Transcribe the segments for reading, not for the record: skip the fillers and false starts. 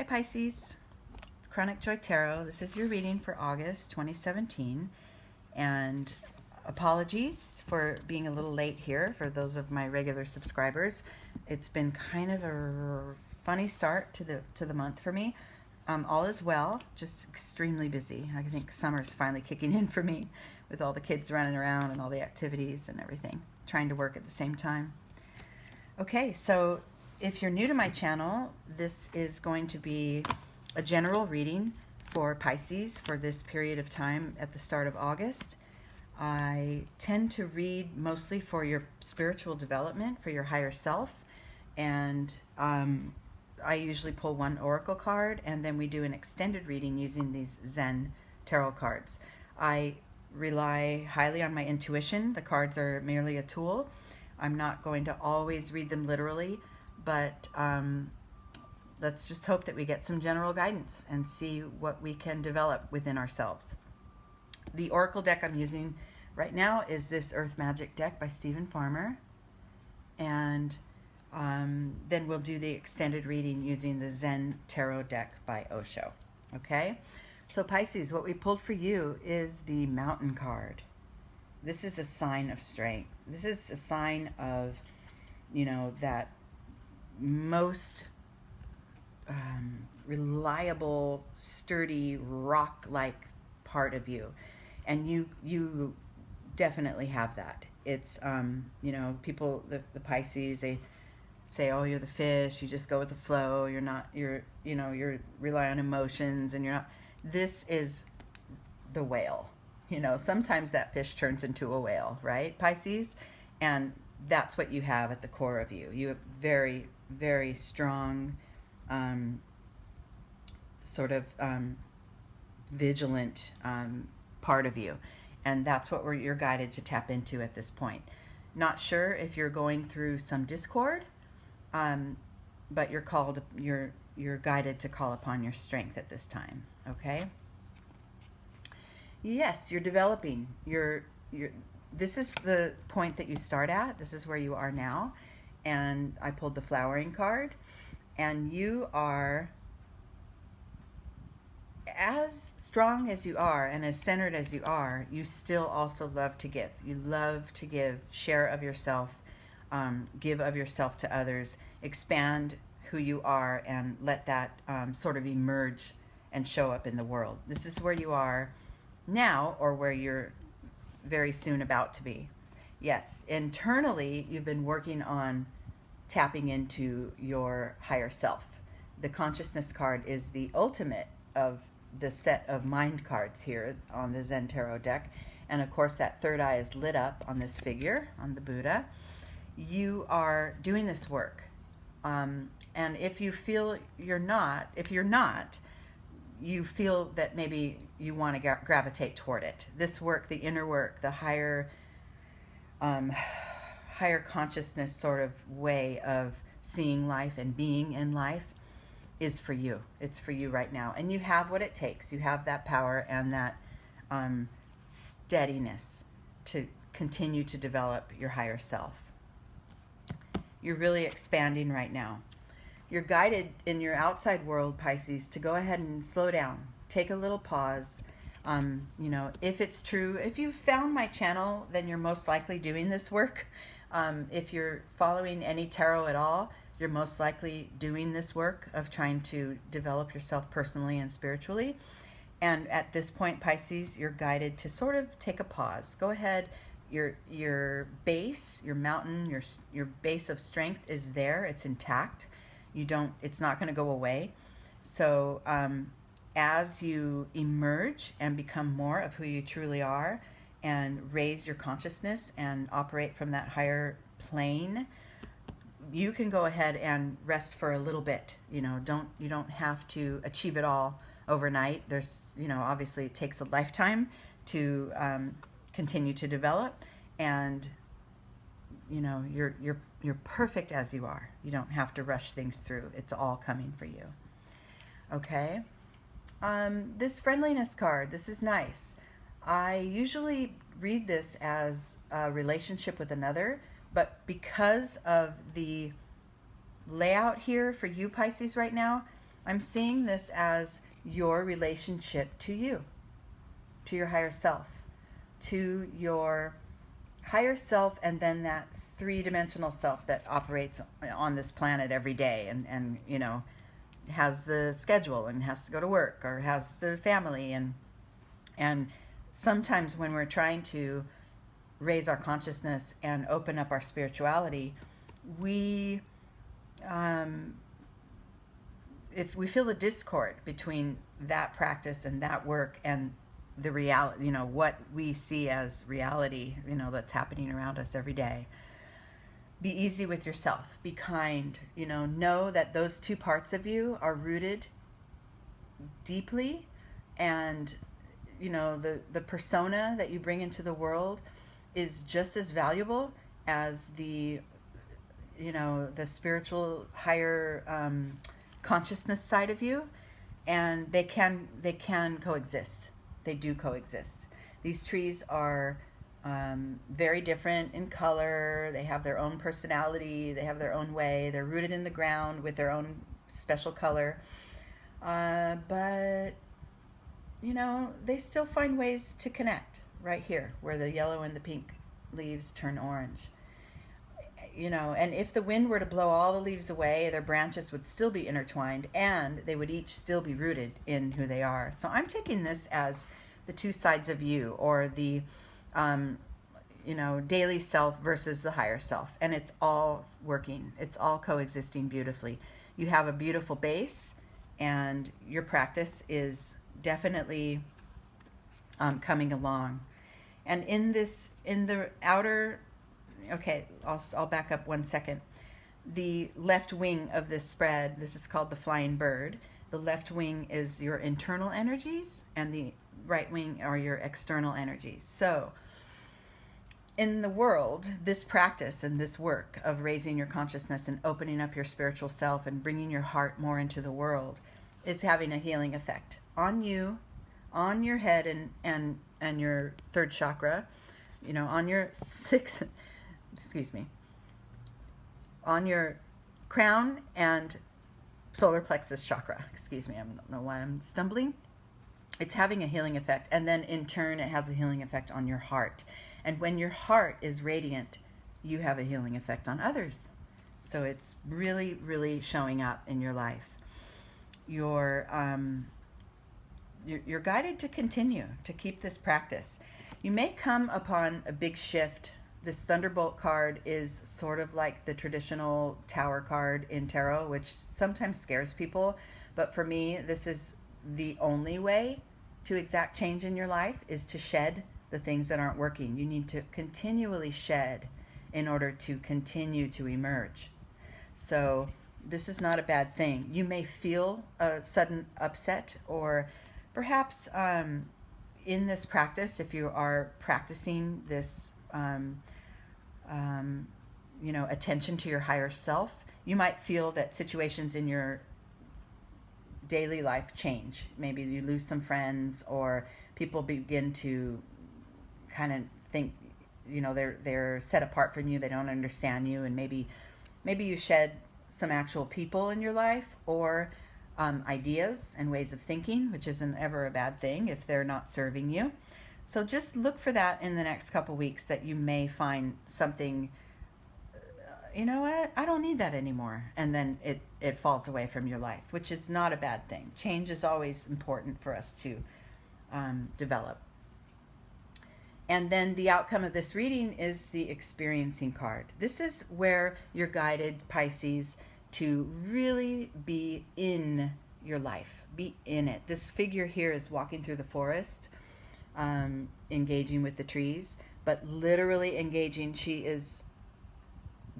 Hi Pisces, Chronic Joy Tarot. This is your reading for August 2017, and apologies for being a little late here for those of my regular subscribers. It's been kind of a funny start to the month for me. All is well, just extremely busy. I think summer's finally kicking in for me with all the kids running around and all the activities and everything, trying to work at the same time. Okay, so if you're new to my channel, this is going to be a general reading for Pisces for this period of time at the start of August. I tend to read mostly for your spiritual development, for your higher self, and I usually pull one oracle card, and then we do an extended reading using these Zen tarot cards. I rely highly on my intuition. The cards are merely a tool. I'm not going to always read them literally, but let's just hope that we get some general guidance and see what we can develop within ourselves. The oracle deck I'm using right now is this Earth Magic deck by Stephen Farmer, and then we'll do the extended reading using the Zen Tarot deck by Osho. Okay, so Pisces, what we pulled for you is the Mountain card. This is a sign of strength. This is a sign of, that most reliable, sturdy, rock-like part of you. And you definitely have that. It's, people, the Pisces, they say, oh, you're the fish, you just go with the flow, you're rely on emotions, and you're not. This is the whale. Sometimes that fish turns into a whale, right, Pisces? And that's what you have at the core of you. You have very, very strong, vigilant part of you. And that's what you're guided to tap into at this point. Not sure if you're going through some discord, but you're guided to call upon your strength at this time, okay? Yes, you're developing. This is the point that you start at. This is where you are now. And I pulled the flowering card. And you are, as strong as you are and as centered as you are, you still also love to give. You love to give, share of yourself, give of yourself to others, expand who you are, and let that sort of emerge and show up in the world. This is where you are now, or where you're very soon about to be. Yes, internally you've been working on tapping into your higher self. The consciousness card is the ultimate of the set of mind cards here on the Zen Tarot deck, and of course that third eye is lit up on this figure, on the Buddha. You are doing this work, and if you feel you're not, you feel that maybe you want to gravitate toward it. This work, the inner work, the higher consciousness sort of way of seeing life and being in life is for you. It's for you right now. And you have what it takes. You have that power and that steadiness to continue to develop your higher self. You're really expanding right now. You're guided in your outside world, Pisces, to go ahead and slow down. Take a little pause. If it's true, if you've found my channel, then you're most likely doing this work. If you're following any tarot at all, you're most likely doing this work of trying to develop yourself personally and spiritually. And at this point, Pisces, you're guided to sort of take a pause. Go ahead. Your base, your mountain, your base of strength is there. It's intact. It's not going to go away. So as you emerge and become more of who you truly are and raise your consciousness and operate from that higher plane, you can go ahead and rest for a little bit. You don't have to achieve it all overnight. There's, obviously it takes a lifetime to continue to develop, and you're perfect as you are. You don't have to rush things through. It's all coming for you. Okay. This friendliness card, this is nice. I usually read this as a relationship with another, but because of the layout here for you Pisces right now, I'm seeing this as your relationship to you, to your higher self, to your higher self, and then that three-dimensional self that operates on this planet every day and has the schedule and has to go to work or has the family. And sometimes when we're trying to raise our consciousness and open up our spirituality, we if we feel a discord between that practice and that work and the reality, what we see as reality, that's happening around us every day. Be easy with yourself. Be kind. Know that those two parts of you are rooted deeply, and the persona that you bring into the world is just as valuable as the spiritual higher consciousness side of you, and they can coexist. They do coexist. These trees are very different in color. They have their own personality. They have their own way. They're rooted in the ground with their own special color. But they still find ways to connect right here where the yellow and the pink leaves turn orange. And if the wind were to blow all the leaves away, their branches would still be intertwined and they would each still be rooted in who they are. So I'm taking this as the two sides of you, or the daily self versus the higher self, and it's all working. It's all coexisting beautifully. You have a beautiful base, and your practice is definitely coming along. And in the outer, okay, I'll back up 1 second. The left wing of this spread, this is called the flying bird. The left wing is your internal energies, and the right wing are your external energies. So in the world, this practice and this work of raising your consciousness and opening up your spiritual self and bringing your heart more into the world is having a healing effect on you, on your head and your third chakra, on your sixth, on your crown and solar plexus chakra. I don't know why I'm stumbling. It's having a healing effect, and then in turn it has a healing effect on your heart. And when your heart is radiant, you have a healing effect on others. So it's really, really showing up in your life. You're guided to continue to keep this practice. You may come upon a big shift. This Thunderbolt card is sort of like the traditional Tower card in tarot, which sometimes scares people. But for me, this is the only way to exact change in your life, is to shed the things that aren't working. You need to continually shed in order to continue to emerge. So this is not a bad thing. You may feel a sudden upset, or perhaps in this practice, if you are practicing this attention to your higher self, you might feel that situations in your daily life change. Maybe you lose some friends, or people begin to kind of think they're set apart from you, they don't understand you, and maybe you shed some actual people in your life, or ideas and ways of thinking, which isn't ever a bad thing if they're not serving you. So just look for that in the next couple weeks, that you may find something, I don't need that anymore, and then it falls away from your life, which is not a bad thing. Change is always important for us to develop. And then the outcome of this reading is the experiencing card. This is where you're guided, Pisces, to really be in your life, be in it. This figure here is walking through the forest, engaging with the trees, but literally engaging. She is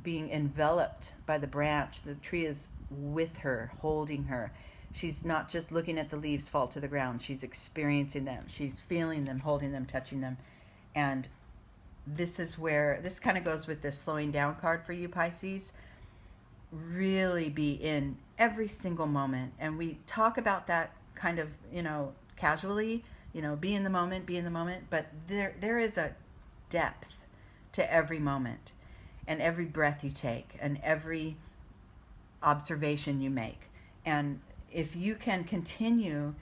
being enveloped by the branch. The tree is with her, holding her. She's not just looking at the leaves fall to the ground. She's experiencing them. She's feeling them, holding them, touching them. And this is where, this kind of goes with this slowing down card for you, Pisces. Really be in every single moment. And we talk about that kind of, casually, be in the moment, but there is a depth to every moment, and every breath you take, and every observation you make. And if you can continue,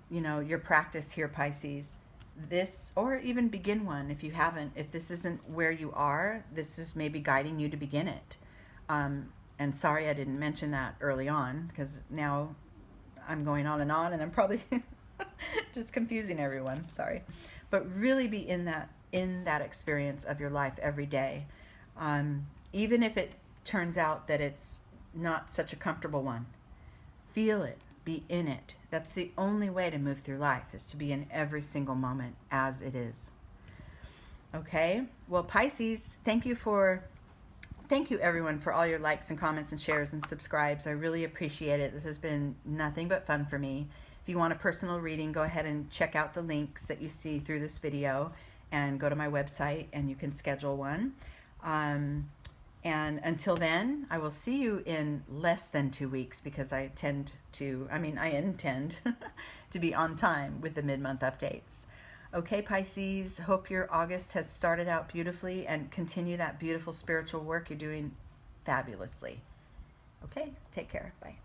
your practice here, Pisces, this, or even begin one if you haven't, if this isn't where you are, this is maybe guiding you to begin it. And sorry I didn't mention that early on, because now I'm going on and I'm probably just confusing everyone. Sorry. But really be in that experience of your life every day. Even if it turns out that it's not such a comfortable one, feel it, be in it. That's the only way to move through life, is to be in every single moment as it is. Okay, well, Pisces, thank you everyone for all your likes and comments and shares and subscribes. I really appreciate it. This has been nothing but fun for me. If you want a personal reading, go ahead and check out the links that you see through this video and go to my website and you can schedule one. And until then, I will see you in less than 2 weeks, because I intend to be on time with the mid-month updates. Okay, Pisces, hope your August has started out beautifully, and continue that beautiful spiritual work. You're doing fabulously. Okay, take care. Bye.